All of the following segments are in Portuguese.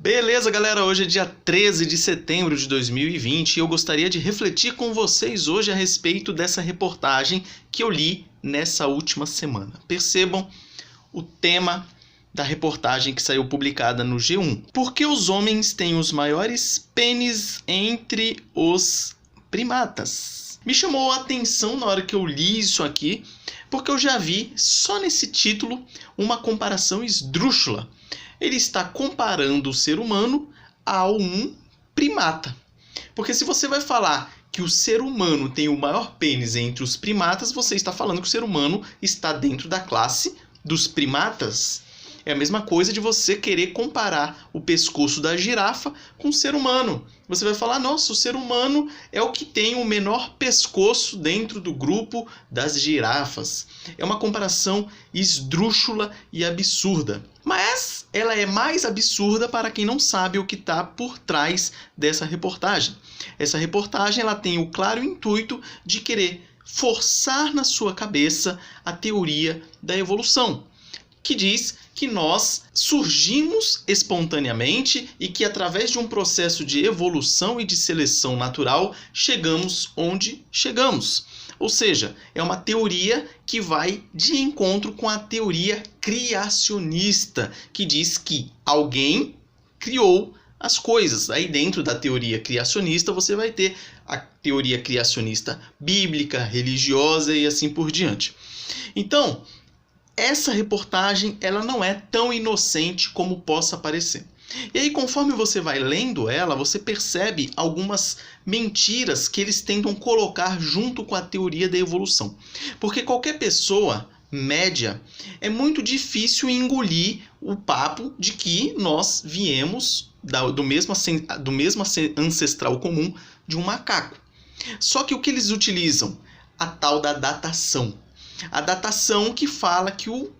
Beleza, galera? Hoje é dia 13 de setembro de 2020 e eu gostaria de refletir com vocês hoje a respeito dessa reportagem que eu li nessa última semana. Percebam o tema da reportagem que saiu publicada no G1. Por que os homens têm os maiores pênis entre os primatas? Me chamou a atenção na hora que eu li isso aqui, porque eu já vi só nesse título uma comparação esdrúxula. Ele está comparando o ser humano a um primata. Porque se você vai falar que o ser humano tem o maior pênis entre os primatas, você está falando que o ser humano está dentro da classe dos primatas. É a mesma coisa de você querer comparar o pescoço da girafa com o ser humano. Você vai falar, nossa, o ser humano é o que tem o menor pescoço dentro do grupo das girafas. É uma comparação esdrúxula e absurda. Mas ela é mais absurda para quem não sabe o que está por trás dessa reportagem. Essa reportagem ela tem o claro intuito de querer forçar na sua cabeça a teoria da evolução, que diz que nós surgimos espontaneamente e que através de um processo de evolução e de seleção natural chegamos onde chegamos. Ou seja, é uma teoria que vai de encontro com a teoria criacionista, que diz que alguém criou as coisas. Aí dentro da teoria criacionista você vai ter a teoria criacionista bíblica, religiosa e assim por diante. Então, essa reportagem ela não é tão inocente como possa parecer. E aí, conforme você vai lendo ela, você percebe algumas mentiras que eles tentam colocar junto com a teoria da evolução. Porque qualquer pessoa média é muito difícil engolir o papo de que nós viemos do mesmo ancestral comum de um macaco. Só que o que eles utilizam? A tal da datação. A datação que fala que o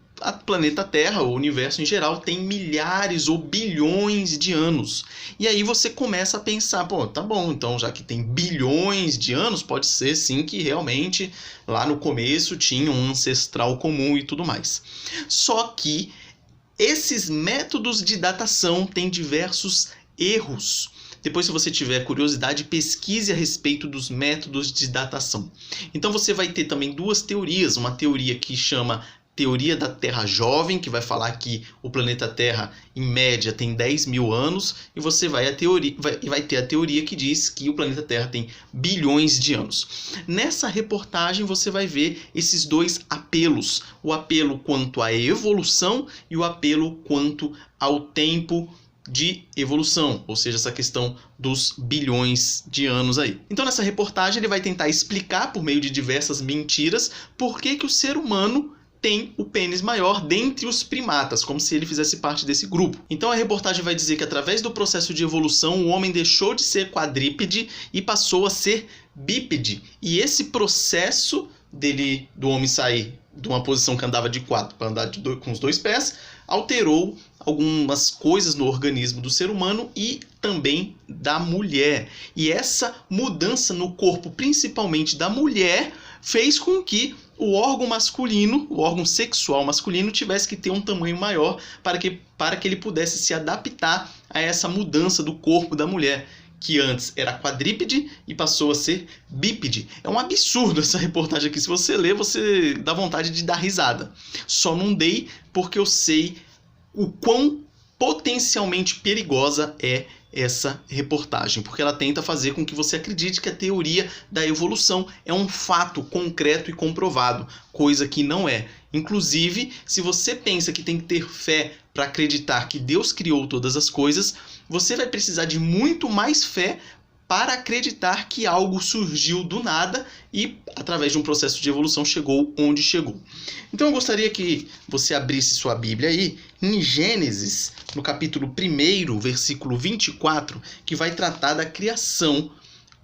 planeta Terra, o universo em geral, tem milhares ou bilhões de anos. E aí você começa a pensar, pô, tá bom, então já que tem bilhões de anos, pode ser sim que realmente lá no começo tinha um ancestral comum e tudo mais. Só que esses métodos de datação têm diversos erros. Depois, se você tiver curiosidade, pesquise a respeito dos métodos de datação. Então você vai ter também duas teorias. Uma teoria que chama Teoria da Terra Jovem, que vai falar que o planeta Terra, em média, tem 10 mil anos. E você vai ter a teoria que diz que o planeta Terra tem bilhões de anos. Nessa reportagem você vai ver esses dois apelos. O apelo quanto à evolução e o apelo quanto ao tempo de evolução, ou seja, essa questão dos bilhões de anos aí. Então nessa reportagem ele vai tentar explicar por meio de diversas mentiras por que o ser humano tem o pênis maior dentre os primatas, como se ele fizesse parte desse grupo. Então a reportagem vai dizer que através do processo de evolução o homem deixou de ser quadrípede e passou a ser bípede. E esse processo do homem sair de uma posição que andava de quatro para andar com os dois pés alterou algumas coisas no organismo do ser humano e também da mulher. E essa mudança no corpo, principalmente da mulher, fez com que o órgão masculino, o órgão sexual masculino, tivesse que ter um tamanho maior para que ele pudesse se adaptar a essa mudança do corpo da mulher, que antes era quadrípede e passou a ser bípede. É um absurdo essa reportagem aqui. Se você ler, você dá vontade de dar risada. Só não dei porque eu sei o quão potencialmente perigosa é essa reportagem, porque ela tenta fazer com que você acredite que a teoria da evolução é um fato concreto e comprovado, coisa que não é. Inclusive, se você pensa que tem que ter fé para acreditar que Deus criou todas as coisas, você vai precisar de muito mais fé para acreditar que algo surgiu do nada e, através de um processo de evolução, chegou onde chegou. Então eu gostaria que você abrisse sua Bíblia aí em Gênesis, no capítulo 1, versículo 24, que vai tratar da criação,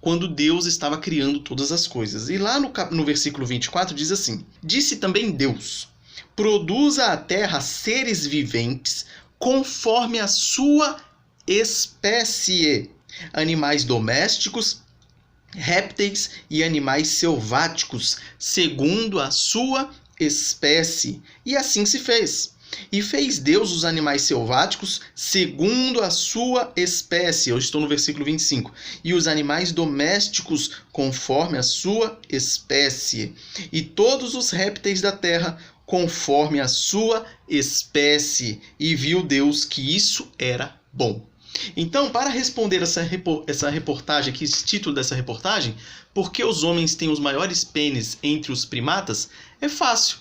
quando Deus estava criando todas as coisas. E lá no versículo 24 diz assim: Disse também Deus, produza a terra seres viventes conforme a sua espécie, animais domésticos, répteis e animais selváticos, segundo a sua espécie. E assim se fez. E fez Deus os animais selváticos segundo a sua espécie. Eu estou no versículo 25. E os animais domésticos conforme a sua espécie. E todos os répteis da terra conforme a sua espécie. E viu Deus que isso era bom. Então, para responder essa reportagem aqui, esse título dessa reportagem, por que os homens têm os maiores pênis entre os primatas? É fácil.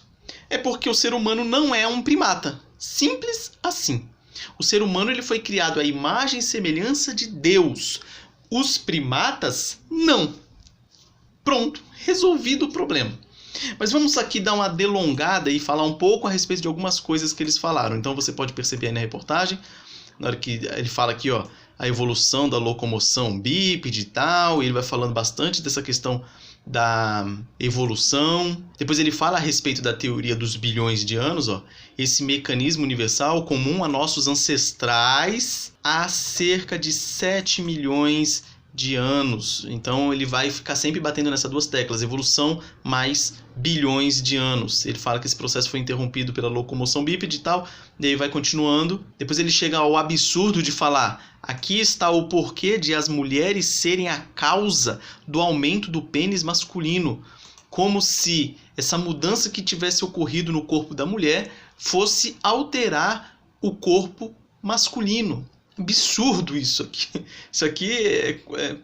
É porque o ser humano não é um primata. Simples assim. O ser humano ele foi criado à imagem e semelhança de Deus. Os primatas, não. Pronto, resolvido o problema. Mas vamos aqui dar uma delongada e falar um pouco a respeito de algumas coisas que eles falaram. Então você pode perceber aí na reportagem, na hora que ele fala aqui, ó, a evolução da locomoção bípede e tal, e ele vai falando bastante dessa questão da evolução. Depois ele fala a respeito da teoria dos bilhões de anos, ó, esse mecanismo universal comum a nossos ancestrais há cerca de 7 milhões de anos. Então ele vai ficar sempre batendo nessas duas teclas, evolução mais bilhões de anos. Ele fala que esse processo foi interrompido pela locomoção bípede e tal, e aí vai continuando. Depois ele chega ao absurdo de falar: aqui está o porquê de as mulheres serem a causa do aumento do pênis masculino, como se essa mudança que tivesse ocorrido no corpo da mulher fosse alterar o corpo masculino. Absurdo isso aqui. Isso aqui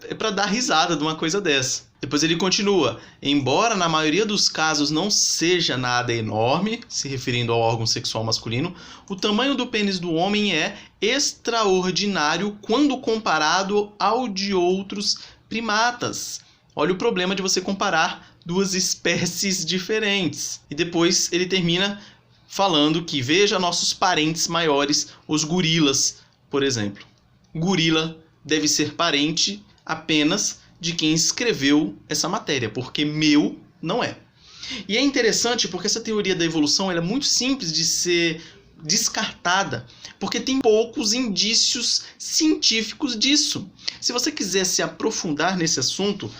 é para dar risada de uma coisa dessa. Depois ele continua: embora na maioria dos casos não seja nada enorme, se referindo ao órgão sexual masculino, o tamanho do pênis do homem é extraordinário quando comparado ao de outros primatas. Olha o problema de você comparar duas espécies diferentes. E depois ele termina falando que veja nossos parentes maiores, os gorilas, por exemplo. Gorila deve ser parente apenas de quem escreveu essa matéria, porque meu não é. E é interessante porque essa teoria da evolução ela é muito simples de ser descartada, porque tem poucos indícios científicos disso. Se você quiser se aprofundar nesse assunto,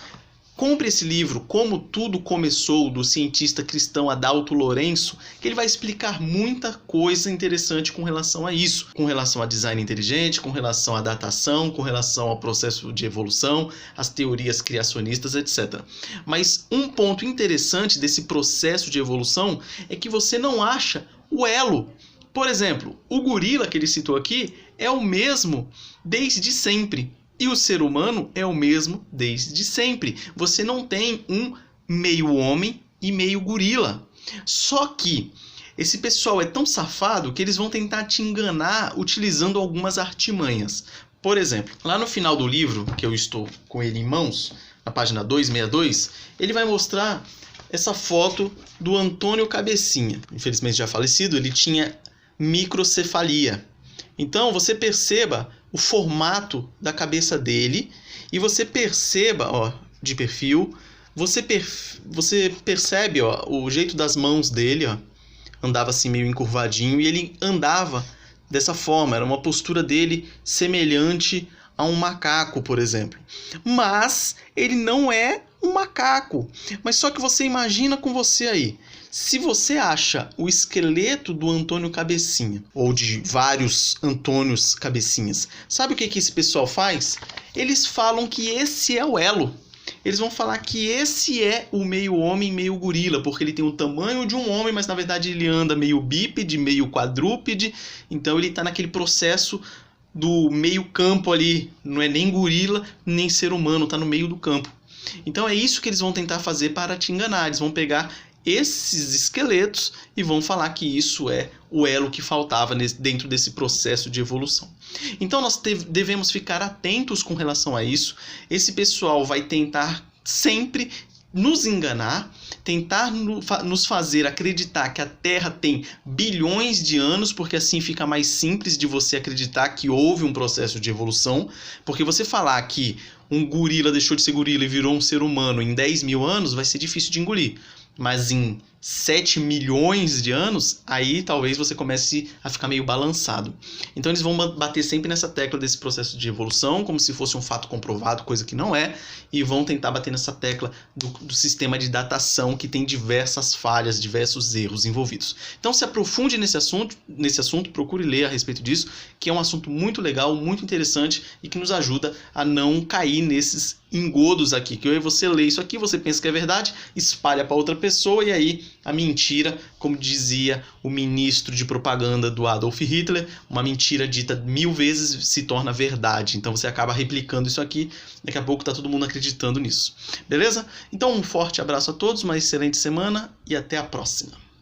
compre esse livro, Como Tudo Começou, do cientista cristão Adalto Lourenço, que ele vai explicar muita coisa interessante com relação a isso, com relação a design inteligente, com relação à datação, com relação ao processo de evolução, as teorias criacionistas, etc. Mas um ponto interessante desse processo de evolução é que você não acha o elo. Por exemplo, o gorila que ele citou aqui é o mesmo desde sempre. E o ser humano é o mesmo desde sempre. Você não tem um meio homem e meio gorila. Só que esse pessoal é tão safado que eles vão tentar te enganar utilizando algumas artimanhas. Por exemplo, lá no final do livro, que eu estou com ele em mãos, na página 262, ele vai mostrar essa foto do Antônio Cabecinha. Infelizmente já falecido, ele tinha microcefalia. Então você perceba o formato da cabeça dele e você perceba, ó, de perfil, você percebe, ó, o jeito das mãos dele, ó, andava assim meio encurvadinho e ele andava dessa forma, era uma postura dele semelhante a um macaco, por exemplo. Mas ele não é um macaco. Mas só que você imagina com você aí, se você acha o esqueleto do Antônio Cabecinha, ou de vários Antônios Cabecinhas, sabe o que esse pessoal faz? Eles falam que esse é o elo. Eles vão falar que esse é o meio homem, meio gorila, porque ele tem o tamanho de um homem, mas na verdade ele anda meio bípede, meio quadrúpede, então ele está naquele processo do meio campo ali, não é nem gorila, nem ser humano, está no meio do campo. Então é isso que eles vão tentar fazer para te enganar, eles vão pegar esses esqueletos e vão falar que isso é o elo que faltava dentro desse processo de evolução. Então nós devemos ficar atentos com relação a isso. Esse pessoal vai tentar sempre nos enganar, tentar nos fazer acreditar que a Terra tem bilhões de anos, porque assim fica mais simples de você acreditar que houve um processo de evolução, porque você falar que um gorila deixou de ser gorila e virou um ser humano em 10 mil anos vai ser difícil de engolir. Mas em 7 milhões de anos, aí talvez você comece a ficar meio balançado. Então eles vão bater sempre nessa tecla desse processo de evolução, como se fosse um fato comprovado, coisa que não é, e vão tentar bater nessa tecla do sistema de datação, que tem diversas falhas, diversos erros envolvidos. Então se aprofunde nesse assunto, procure ler a respeito disso, que é um assunto muito legal, muito interessante e que nos ajuda a não cair nesses engodos aqui, que você lê isso aqui, você pensa que é verdade, espalha para outra pessoa e aí a mentira, como dizia o ministro de propaganda do Adolf Hitler, uma mentira dita 1000 vezes se torna verdade. Então você acaba replicando isso aqui, daqui a pouco tá todo mundo acreditando nisso. Beleza? Então um forte abraço a todos, uma excelente semana e até a próxima.